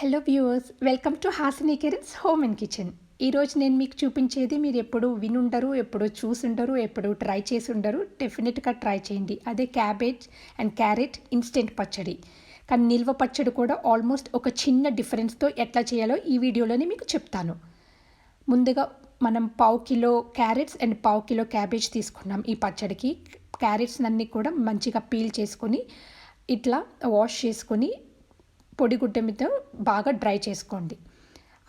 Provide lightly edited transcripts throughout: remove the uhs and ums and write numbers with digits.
Hello viewers, welcome to Hasini Kiran's home and kitchen. ఈరోజు నేను మీకు చూపించేది మీరు ఎప్పుడు వినుండరు, ఎప్పుడు చూసుండరు, ఎప్పుడు ట్రై చేసి ఉండరు. డెఫినెట్గా ట్రై చేయండి. అదే క్యాబేజ్ అండ్ క్యారెట్ ఇన్స్టెంట్ పచ్చడి. కానీ నిల్వ పచ్చడి కూడా ఆల్మోస్ట్ ఒక చిన్న డిఫరెన్స్తో ఎట్లా చేయాలో ఈ వీడియోలోనే మీకు చెప్తాను. ముందుగా మనం పావు కిలో క్యారెట్స్ అండ్ పావు కిలో క్యాబేజ్ తీసుకున్నాం ఈ పచ్చడికి. క్యారెట్స్ అన్నీ కూడా మంచిగా పీల్ చేసుకొని ఇట్లా వాష్ చేసుకొని పొడిగుడ్డ మీద బాగా డ్రై చేసుకోండి.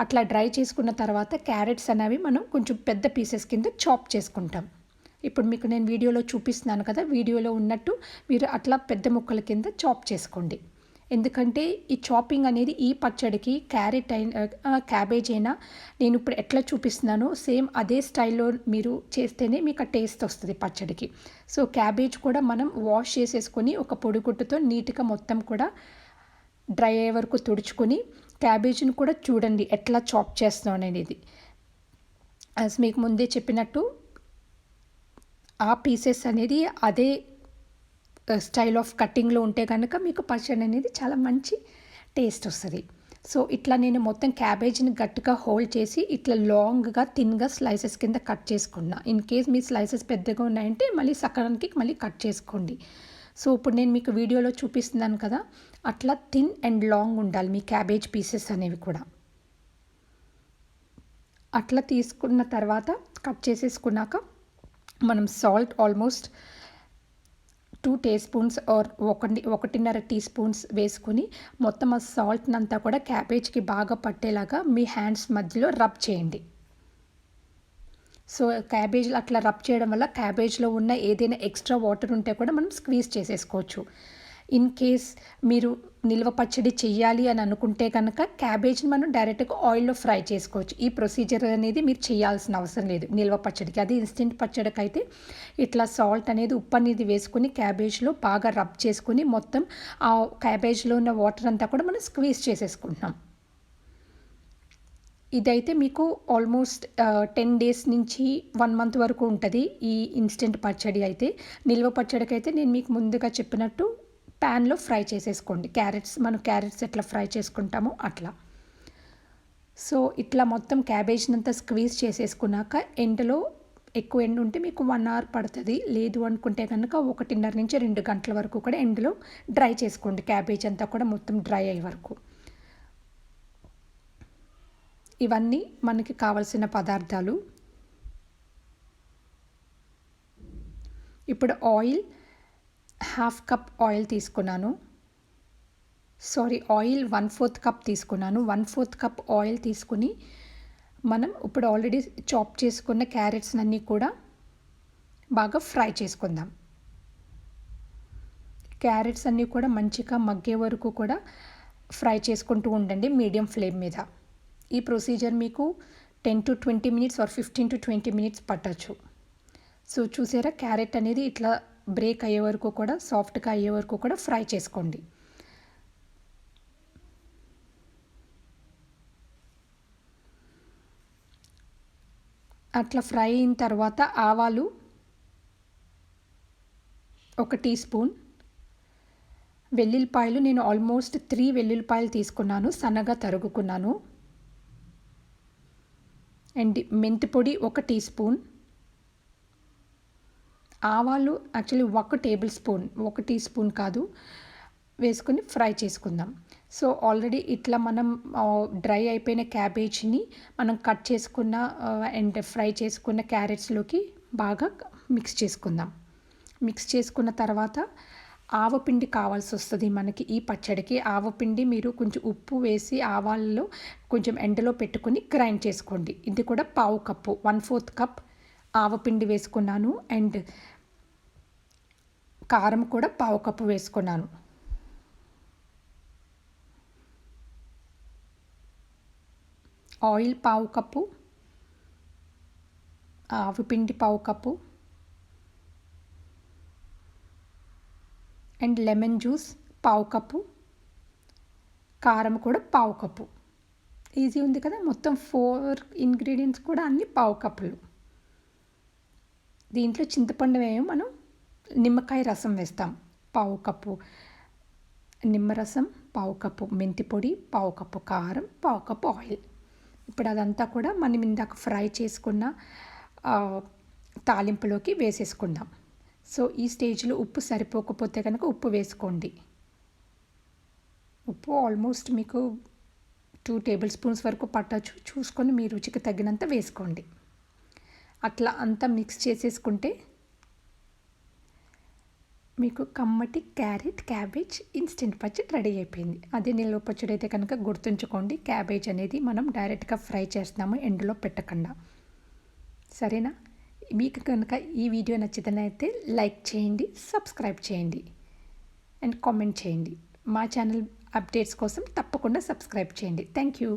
అట్లా డ్రై చేసుకున్న తర్వాత క్యారెట్స్ అనేవి మనం కొంచెం పెద్ద పీసెస్ కింద చాప్ చేసుకుంటాం. ఇప్పుడు మీకు నేను వీడియోలో చూపిస్తున్నాను కదా, వీడియోలో ఉన్నట్టు మీరు అట్లా పెద్ద ముక్కల కింద చాప్ చేసుకోండి. ఎందుకంటే ఈ చాపింగ్ అనేది ఈ పచ్చడికి క్యారెట్ అయినా క్యాబేజ్ అయినా నేను ఇప్పుడు ఎట్లా చూపిస్తున్నానో సేమ్ అదే స్టైల్లో మీరు చేస్తేనే మీకు ఆ టేస్ట్ వస్తుంది పచ్చడికి. సో క్యాబేజ్ కూడా మనం వాష్ చేసేసుకొని ఒక పొడిగుడ్డతో నీట్గా మొత్తం కూడా డ్రై అయ్యే వరకు తుడుచుకొని క్యాబేజీని కూడా చూడండి ఎట్లా చాప్ చేస్తున్నాను అనేది. యాజ్ మీకు ముందే చెప్పినట్టు ఆ పీసెస్ అనేది అదే స్టైల్ ఆఫ్ కటింగ్లో ఉంటే కనుక మీకు పచ్చడి అనేది చాలా మంచి టేస్ట్ వస్తుంది. సో ఇట్లా నేను మొత్తం క్యాబేజీని గట్టిగా హోల్డ్ చేసి ఇట్లా లాంగ్గా థిన్గా స్లైసెస్ కింద కట్ చేసుకున్నా. ఇన్ కేస్ మీ స్లైసెస్ పెద్దగా ఉన్నాయంటే మళ్ళీ సకాలానికి మళ్ళీ కట్ చేసుకోండి. సో ఇప్పుడు నేను మీకు వీడియోలో చూపిస్తున్నాను కదా, అట్లా థిన్ అండ్ లాంగ్ ఉండాలి మీ క్యాబేజ్ పీసెస్ అనేవి కూడా. అట్లా తీసుకున్న తర్వాత కట్ చేసేసుకున్నాక మనం salt almost 2 teaspoons or 1.5 teaspoons వేసుకొని మొత్తం ఆ సాల్ట్ని అంతా కూడా క్యాబేజ్కి బాగా పట్టేలాగా మీ హ్యాండ్స్ మధ్యలో రబ్ చేయండి. సో క్యాబేజ్లో అట్లా రబ్ చేయడం వల్ల క్యాబేజ్లో ఉన్న ఏదైనా ఎక్స్ట్రా వాటర్ ఉంటే కూడా మనం స్క్వీజ్ చేసేసుకోవచ్చు. ఇన్ కేస్ మీరు నిల్వ పచ్చడి చెయ్యాలి అని అనుకుంటే కనుక క్యాబేజ్ని మనం డైరెక్ట్గా ఆయిల్లో ఫ్రై చేసుకోవచ్చు. ఈ ప్రొసీజర్ అనేది మీరు చేయాల్సిన అవసరం లేదు నిల్వ పచ్చడికి. అది ఇన్స్టెంట్ పచ్చడికి అయితే ఇట్లా సాల్ట్ అనేది ఉప్పు అనేది వేసుకొని క్యాబేజ్లో బాగా రబ్ చేసుకొని మొత్తం ఆ క్యాబేజ్లో ఉన్న వాటర్ అంతా కూడా మనం స్క్వీజ్ చేసేసుకుంటున్నాం. ఇదైతే మీకు ఆల్మోస్ట్ 10 డేస్ నుంచి 1 మంత్ వరకు ఉంటుంది ఈ ఇన్స్టెంట్ పచ్చడి అయితే. నిల్వ పచ్చడికి అయితే నేను మీకు ముందుగా చెప్పినట్టు ప్యాన్లో ఫ్రై చేసేసుకోండి. మనం క్యారెట్స్ ఎట్లా ఫ్రై చేసుకుంటామో అట్లా. సో ఇట్లా మొత్తం క్యాబేజ్ని అంతా స్క్వీజ్ చేసేసుకున్నాక ఎండలో ఎక్కువ ఎండ ఉంటే మీకు 1 అవర్ పడుతుంది. లేదు అనుకుంటే కనుక 1.5 నుంచి 2 గంటల వరకు కూడా ఎండలో డ్రై చేసుకోండి. క్యాబేజ్ అంతా కూడా మొత్తం డ్రై అయ్యే వరకు. ఇవన్నీ మనకి కావలసిన పదార్థాలు. ఇప్పుడు ఆయిల్ 1/2 కప్ ఆయిల్ తీసుకున్నాను. ఆయిల్ 1/4 కప్ తీసుకున్నాను. 1/4 కప్ ఆయిల్ తీసుకుని మనం ఇప్పుడు ఆల్రెడీ చాప్ చేసుకున్న క్యారెట్స్ అన్నీ కూడా బాగా ఫ్రై చేసుకుందాం. క్యారెట్స్ అన్నీ కూడా మంచిగా మగ్గే వరకు కూడా ఫ్రై చేసుకుంటూ ఉండండి మీడియం ఫ్లేమ్ మీద. ఈ ప్రొసీజర్ మీకు 10 to 20 minutes or 15 to 20 minutes పట్టచ్చు. సో చూసారా, క్యారెట్ అనేది ఇట్లా బ్రేక్ అయ్యే వరకు కూడా సాఫ్ట్గా అయ్యే వరకు కూడా ఫ్రై చేసుకోండి. అట్లా ఫ్రై అయిన తర్వాత ఆవాలు 1 టీ స్పూన్, వెల్లుల్లిపాయలు నేను ఆల్మోస్ట్ 3 వెల్లుల్లిపాయలు తీసుకున్నాను, సన్నగా తరుగుకున్నాను. అండ్ మెంతి పొడి 1 టీ స్పూన్, ఆవాలు actually 1 tablespoon, 1 teaspoon కాదు, వేసుకొని ఫ్రై చేసుకుందాం. సో ఆల్రెడీ ఇట్లా మనం డ్రై అయిపోయిన క్యాబేజ్ని మనం కట్ చేసుకున్న అండ్ ఫ్రై చేసుకున్న క్యారెట్స్లోకి బాగా మిక్స్ చేసుకుందాం. మిక్స్ చేసుకున్న తర్వాత ఆవపిండి కావాల్సి వస్తుంది మనకి ఈ పచ్చడికి. ఆవపిండి మీరు కొంచెం ఉప్పు వేసి ఆవాలలో కొంచెం ఎండలో పెట్టుకొని గ్రైండ్ చేసుకోండి. ఇది కూడా పావు కప్పు, 1/4 కప్ ఆవపిండి వేసుకున్నాను. అండ్ కారం కూడా పావు కప్పు వేసుకున్నాను. ఆయిల్ పావు కప్పు, ఆవపిండి పావు కప్పు, అండ్ లెమన్ జ్యూస్ పావు కప్పు, కారం కూడా పావు కప్పు. ఈజీ ఉంది కదా, మొత్తం 4 ఇంగ్రీడియంట్స్ కూడా అన్ని పావు కప్పులు. దీంట్లో చింతపండు వేయం, మనం నిమ్మకాయ రసం వేస్తాం. పావు కప్పు నిమ్మరసం, పావు కప్పు మెంతి పొడి, పావు కప్పు కారం, పావు కప్పు ఆయిల్. ఇప్పుడు అదంతా కూడా మనం ఇందాక ఫ్రై చేసుకున్న తాలింపులోకి వేసేసుకుందాం. సో ఈ స్టేజ్లో ఉప్పు సరిపోకపోతే కనుక ఉప్పు వేసుకోండి. ఉప్పు ఆల్మోస్ట్ మీకు 2 టేబుల్ స్పూన్స్ వరకు పట్టచ్చు. చూసుకొని మీ రుచికి తగినంత వేసుకోండి. అట్లా అంతా మిక్స్ చేసేసుకుంటే మీకు కమ్మటి క్యారెట్, క్యాబేజ్ ఇన్స్టెంట్ పచ్చడి రెడీ అయిపోయింది. అదే నిల్వ పచ్చడి అయితే కనుక గుర్తుంచుకోండి, క్యాబేజ్ అనేది మనం డైరెక్ట్గా ఫ్రై చేస్తున్నాము, ఎండలో పెట్టకుండా. సరేనా? మీకు కనుక ఈ వీడియో నచ్చితేనైతే లైక్ చేయండి, సబ్స్క్రైబ్ చేయండి అండ్ కామెంట్ చేయండి. మా ఛానల్ అప్డేట్స్ కోసం తప్పకుండా సబ్స్క్రైబ్ చేయండి. Thank you.